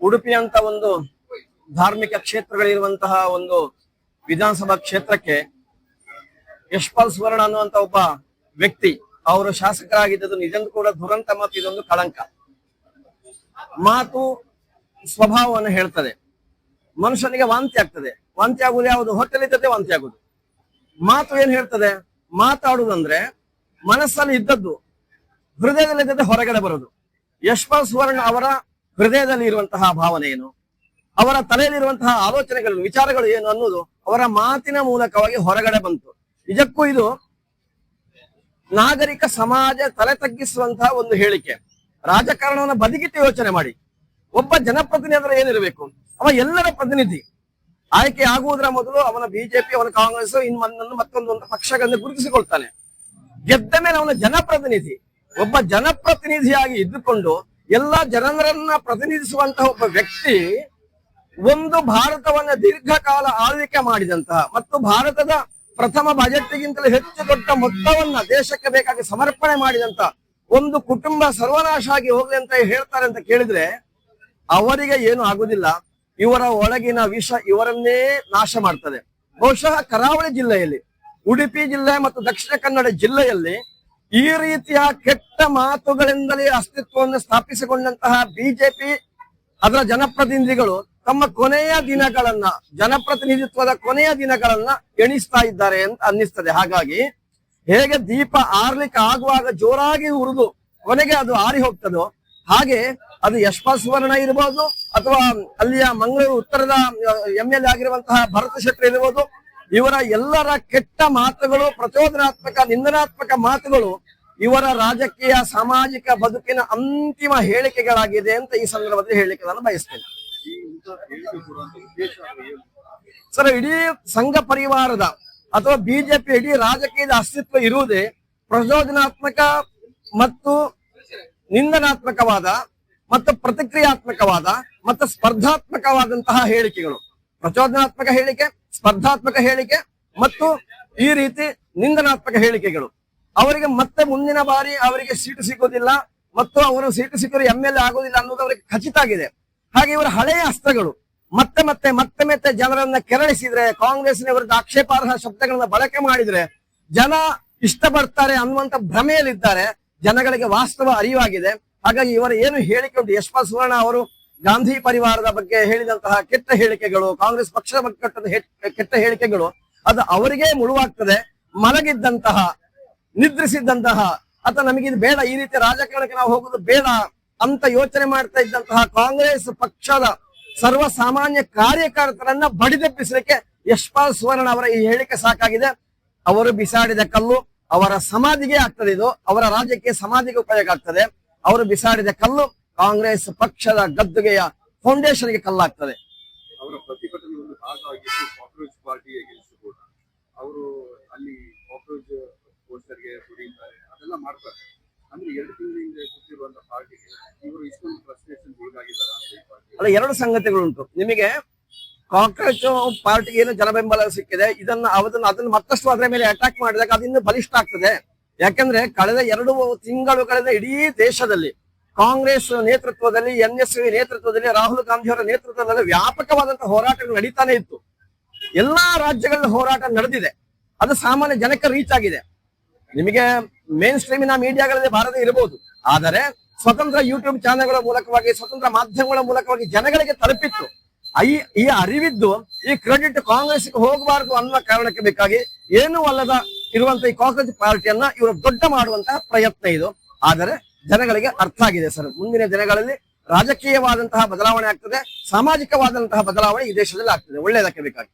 ಉಡುಪಿ ಅಂತ ಒಂದು ಧಾರ್ಮಿಕ ಕ್ಷೇತ್ರಗಳಿರುವಂತಹ ಒಂದು ವಿಧಾನಸಭಾ ಕ್ಷೇತ್ರಕ್ಕೆ ಯಶ್ಪಾಲ್ ಸುವರ್ಣ ಅನ್ನುವಂತ ಒಬ್ಬ ವ್ಯಕ್ತಿ ಅವರು ಶಾಸಕರಾಗಿದ್ದು ನಿಜಂದು ಕೂಡ ದುರಂತ ಮತ್ತು ಇದೊಂದು ಕಳಂಕ. ಮಾತು ಸ್ವಭಾವವನ್ನು ಹೇಳ್ತದೆ. ಮನುಷ್ಯನಿಗೆ ವಾಂತಿ ಆಗ್ತದೆ. ವಾಂತಿ ಆಗುವುದು ಯಾವುದು? ಹೋಟೆಲ್ ಇದ್ದದ್ದೇ ವಾಂತಿ ಆಗುದು. ಮಾತು ಏನ್ ಹೇಳ್ತದೆ? ಮಾತಾಡುವುದಂದ್ರೆ ಮನಸ್ಸಲ್ಲಿ ಇದ್ದದ್ದು ಹೃದಯದಲ್ಲಿ ಇದ್ದದ್ದೇ ಹೊರಗಡೆ ಬರೋದು. ಯಶ್ಪಾಲ್ ಸುವರ್ಣ ಅವರ ಹೃದಯದಲ್ಲಿ ಇರುವಂತಹ ಭಾವನೆ ಏನು, ಅವರ ತಲೆಯಲ್ಲಿರುವಂತಹ ಆಲೋಚನೆಗಳು, ವಿಚಾರಗಳು ಏನು ಅನ್ನೋದು ಅವರ ಮಾತಿನ ಮೂಲಕವಾಗಿ ಹೊರಗಡೆ ಬಂತು. ನಿಜಕ್ಕೂ ಇದು ನಾಗರಿಕ ಸಮಾಜ ತಲೆ ತಗ್ಗಿಸುವಂತಹ ಒಂದು ಹೇಳಿಕೆ. ರಾಜಕಾರಣವನ್ನು ಬದಿಗಿಟ್ಟು ಯೋಚನೆ ಮಾಡಿ. ಒಬ್ಬ ಜನಪ್ರತಿನಿಧಿ ಅಂದ್ರೆ ಏನಿರಬೇಕು? ಅವ ಎಲ್ಲರ ಪ್ರತಿನಿಧಿ. ಆಯ್ಕೆ ಆಗುವುದರ ಮೊದಲು ಅವನ ಬಿಜೆಪಿ, ಅವನ ಕಾಂಗ್ರೆಸ್, ಮತ್ತೊಂದು ಪಕ್ಷಗಳನ್ನು ಗುರುತಿಸಿಕೊಳ್ತಾನೆ. ಗೆದ್ದ ಮೇಲೆ ಅವನ ಜನಪ್ರತಿನಿಧಿ. ಒಬ್ಬ ಜನಪ್ರತಿನಿಧಿಯಾಗಿ ಇದ್ದುಕೊಂಡು ಎಲ್ಲಾ ಜನರನ್ನ ಪ್ರತಿನಿಧಿಸುವಂತಹ ಒಬ್ಬ ವ್ಯಕ್ತಿ ಒಂದು ಭಾರತವನ್ನ ದೀರ್ಘಕಾಲ ಆಳ್ವಿಕೆ ಮಾಡಿದಂತಹ ಮತ್ತು ಭಾರತದ ಪ್ರಥಮ ಬಜೆಟ್ಗಿಂತಲೂ ಹೆಚ್ಚು ದೊಡ್ಡ ಮೊತ್ತವನ್ನ ದೇಶಕ್ಕೆ ಬೇಕಾಗಿ ಸಮರ್ಪಣೆ ಮಾಡಿದಂತ ಒಂದು ಕುಟುಂಬ ಸರ್ವನಾಶ ಆಗಿ ಹೋಗ್ಲಿ ಅಂತ ಹೇಳ್ತಾರೆ ಅಂತ ಕೇಳಿದ್ರೆ ಅವರಿಗೆ ಏನು ಆಗುದಿಲ್ಲ. ಇವರ ಒಳಗಿನ ವಿಷ ಇವರನ್ನೇ ನಾಶ ಮಾಡ್ತದೆ. ಬಹುಶಃ ಕರಾವಳಿ ಜಿಲ್ಲೆಯಲ್ಲಿ, ಉಡುಪಿ ಜಿಲ್ಲೆ ಮತ್ತು ದಕ್ಷಿಣ ಕನ್ನಡ ಜಿಲ್ಲೆಯಲ್ಲಿ ಈ ರೀತಿಯ ಕೆಟ್ಟ ಮಾತುಗಳಿಂದಲೇ ಅಸ್ತಿತ್ವವನ್ನು ಸ್ಥಾಪಿಸಿಕೊಂಡಂತಹ ಬಿಜೆಪಿ ಅದರ ಜನಪ್ರತಿನಿಧಿಗಳು ತಮ್ಮ ಕೊನೆಯ ದಿನಗಳನ್ನ, ಜನಪ್ರತಿನಿಧಿತ್ವದ ಕೊನೆಯ ದಿನಗಳನ್ನ ಎಣಿಸ್ತಾ ಇದ್ದಾರೆ ಅಂತ ಅನ್ನಿಸ್ತದೆ. ಹಾಗಾಗಿ ಹೇಗೆ ದೀಪ ಆರ್ಲಿಕ್ಕೆ ಆಗುವಾಗ ಜೋರಾಗಿ ಉರಿದು ಕೊನೆಗೆ ಅದು ಆರಿ ಹೋಗ್ತದೋ ಹಾಗೆ ಅದು ಯಶ್ಪಾಲ್ ಸುವರ್ಣ ಇರಬಹುದು ಅಥವಾ ಅಲ್ಲಿಯ ಮಂಗಳೂರು ಉತ್ತರದ MLA ಆಗಿರುವಂತಹ ಭರತ ಶೆಟ್ಟಿ ಇರಬಹುದು. ಇವರ ಎಲ್ಲರ ಕೆಟ್ಟ ಮಾತುಗಳು, ಪ್ರಚೋದನಾತ್ಮಕ, ನಿಂದನಾತ್ಮಕ ಮಾತುಗಳು ಇವರ ರಾಜಕೀಯ ಸಾಮಾಜಿಕ ಬದುಕಿನ ಅಂತಿಮ ಹೇಳಿಕೆಗಳಾಗಿದೆ ಅಂತ ಈ ಸಂದರ್ಭದಲ್ಲಿ ಹೇಳಿಕೆ ನಾನು ಬಯಸ್ತೇನೆ. ಸರ್, ಇಡೀ ಸಂಘ ಪರಿವಾರದ ಅಥವಾ ಬಿಜೆಪಿ ಇಡೀ ರಾಜಕೀಯದ ಅಸ್ತಿತ್ವ ಇರುವುದೇ ಪ್ರಚೋದನಾತ್ಮಕ ಮತ್ತು ನಿಂದನಾತ್ಮಕವಾದ ಮತ್ತು ಪ್ರತಿಕ್ರಿಯಾತ್ಮಕವಾದ ಮತ್ತು ಸ್ಪರ್ಧಾತ್ಮಕವಾದಂತಹ ಹೇಳಿಕೆಗಳು. ಪ್ರಚೋದನಾತ್ಮಕ ಹೇಳಿಕೆ, ಸ್ಪರ್ಧಾತ್ಮಕ ಹೇಳಿಕೆ ಮತ್ತು ಈ ರೀತಿ ನಿಂದನಾತ್ಮಕ ಹೇಳಿಕೆಗಳು. ಅವರಿಗೆ ಮತ್ತೆ ಮುಂದಿನ ಬಾರಿ ಅವರಿಗೆ ಸೀಟು ಸಿಗೋದಿಲ್ಲ ಮತ್ತು ಅವರು ಸೀಟು ಸಿಕ್ಕರು MLA ಆಗೋದಿಲ್ಲ ಅನ್ನೋದು ಅವರಿಗೆ ಖಚಿತ ಆಗಿದೆ. ಹಾಗೆ ಇವರ ಹಳೆಯ ಅಸ್ತ್ರಗಳು ಮತ್ತೆ ಮತ್ತೆ ಮತ್ತೆ ಮತ್ತೆ ಜನರನ್ನ ಕೆರಳಿಸಿದ್ರೆ, ಕಾಂಗ್ರೆಸ್ನ ವಿರುದ್ಧ ಆಕ್ಷೇಪಾರ್ಹ ಶಬ್ದಗಳನ್ನ ಬಳಕೆ ಮಾಡಿದ್ರೆ ಜನ ಇಷ್ಟಪಡ್ತಾರೆ ಅನ್ನುವಂತ ಭ್ರಮೆಯಲ್ಲಿದ್ದಾರೆ. ಜನಗಳಿಗೆ ವಾಸ್ತವ ಅರಿವಾಗಿದೆ. ಹಾಗಾಗಿ ಇವರ ಏನು ಹೇಳಿಕೆ ಉಂಟು, ಯಶ್ಪಾಲ್ ಸುವರ್ಣ ಅವರು ಗಾಂಧಿ ಪರಿವಾರದ ಬಗ್ಗೆ ಹೇಳಿದಂತಹ ಕೆಟ್ಟ ಹೇಳಿಕೆಗಳು, ಕಾಂಗ್ರೆಸ್ ಪಕ್ಷದ ಬಗ್ಗೆ ಕೆಟ್ಟ ಹೇಳಿಕೆಗಳು, ಅದು ಅವರಿಗೆ ಮುಳುವಾಗ್ತದೆ. ಮಲಗಿದ್ದಂತಹ, ನಿದ್ರಿಸಿದ್ದಂತಹ ಅಥವಾ ನಮಗಿದು ಬೇಡ, ಈ ರೀತಿ ರಾಜಕಾರಣಕ್ಕೆ ನಾವು ಹೋಗುದು ಬೇಡ ಅಂತ ಯೋಚನೆ ಮಾಡ್ತಾ ಇದ್ದಂತಹ ಕಾಂಗ್ರೆಸ್ ಪಕ್ಷದ ಸರ್ವಸಾಮಾನ್ಯ ಕಾರ್ಯಕರ್ತರನ್ನ ಬಡಿದೆಬ್ಬಿಸಲಿಕ್ಕೆ ಯಶ್ಪಾಲ್ ಸುವರ್ಣ ಅವರ ಈ ಹೇಳಿಕೆ ಸಾಕಾಗಿದೆ. ಅವರು ಬಿಸಾಡಿದ ಕಲ್ಲು ಅವರ ಸಮಾಧಿಗೆ ಆಗ್ತದೆ. ಇದು ಅವರ ರಾಜ್ಯಕ್ಕೆ ಸಮಾಧಿಗೆ ಉಪಯೋಗ ಆಗ್ತದೆ. ಅವರು ಬಿಸಾಡಿದ ಕಲ್ಲು ಕಾಂಗ್ರೆಸ್ ಪಕ್ಷದ ಗದ್ದುಗೆಯ ಫೌಂಡೇಶನ್ಗೆ ಕಲ್ಲಾಗ್ತದೆ. ಅವರ ಪ್ರತಿಭಟನೆ ಒಂದು ಭಾಗವಾಗಿದ್ದು ಕಾಕ್ರೋಚ್ ಪಾರ್ಟಿಯ ಗೆಲ್ಸು ಕೂಡ ಅವರು ಅಲ್ಲಿ ಕಾಕ್ರೋಚ್ ಪೋಸ್ಟರ್ಗೆ ಹೊಡೆಯುತ್ತಾರೆ, ಅದೆಲ್ಲ ಮಾಡ್ತಾರೆ. ಅಂದ್ರೆ 2 ತಿಂಗಳಿಂದ ಕೂತಿರುವಂತಹ ಪಾರ್ಟಿಗೆ ಇವರು ಇಷ್ಟೊಂದು ಫ್ರಸ್ಟ್ರೇಷನ್ ಒಳಗಾಗಿದ್ದಾರೆ. ಅಲ್ಲ, 2 ಸಂಗತಿಗಳುಂಟು. ನಿಮಗೆ ಕಾಂಗ್ರೆಸ್ ಪಾರ್ಟಿಗೆ ಏನು ಜನಬೆಂಬಲ ಸಿಕ್ಕಿದೆ, ಅದನ್ನ ಮತ್ತಷ್ಟು ಅದರ ಮೇಲೆ ಅಟ್ಯಾಕ್ ಮಾಡಿದಾಗ ಅದು ಇನ್ನೂ ಬಲಿಷ್ಠ ಆಗ್ತದೆ. ಯಾಕಂದ್ರೆ ಕಳೆದ 2 ತಿಂಗಳುಗಳಿಂದ ಇಡೀ ದೇಶದಲ್ಲಿ ಕಾಂಗ್ರೆಸ್ ನೇತೃತ್ವದಲ್ಲಿ, NSU ನೇತೃತ್ವದಲ್ಲಿ, ರಾಹುಲ್ ಗಾಂಧಿ ಅವರ ನೇತೃತ್ವದಲ್ಲಿ ವ್ಯಾಪಕವಾದಂತಹ ಹೋರಾಟಗಳು ನಡೀತಾನೆ ಇತ್ತು. ಎಲ್ಲಾ ರಾಜ್ಯಗಳಲ್ಲಿ ಹೋರಾಟ ನಡೆದಿದೆ. ಅದು ಸಾಮಾನ್ಯ ಜನಕ್ಕೆ ರೀಚ್ ಆಗಿದೆ. ನಿಮಗೆ ಮೇನ್ ಸ್ಟ್ರೀಮಿನ ಮೀಡಿಯಾಗಳಲ್ಲಿ ಭಾರತ ಇರಬಹುದು, ಆದರೆ ಸ್ವತಂತ್ರ ಯೂಟ್ಯೂಬ್ ಚಾನೆಲ್ಗಳ ಮೂಲಕವಾಗಿ, ಸ್ವತಂತ್ರ ಮಾಧ್ಯಮಗಳ ಮೂಲಕವಾಗಿ ಜನಗಳಿಗೆ ತಲುಪಿತ್ತು. ಈ ಅರಿವಿದ್ದು ಈ ಕ್ರೆಡಿಟ್ ಕಾಂಗ್ರೆಸ್ಗೆ ಹೋಗಬಾರದು ಅನ್ನುವ ಕಾರಣಕ್ಕೆ ಬೇಕಾಗಿ ಏನೂ ಅಲ್ಲದ ಇರುವಂತಹ ಈ ಕಾಂಗ್ರೆಸ್ ಪಾರ್ಟಿಯನ್ನ ಇವರು ದೊಡ್ಡ ಮಾಡುವಂತಹ ಪ್ರಯತ್ನ ಇದು. ಆದರೆ ಜನಗಳಿಗೆ ಅರ್ಥ ಆಗಿದೆ ಸರ್. ಮುಂದಿನ ದಿನಗಳಲ್ಲಿ ರಾಜಕೀಯವಾದಂತಹ ಬದಲಾವಣೆ ಆಗ್ತದೆ, ಸಾಮಾಜಿಕವಾದಂತಹ ಬದಲಾವಣೆ ಈ ದೇಶದಲ್ಲಿ ಆಗ್ತದೆ, ಒಳ್ಳೆಯದಕ್ಕೆ ಬೇಕಾಗಿ.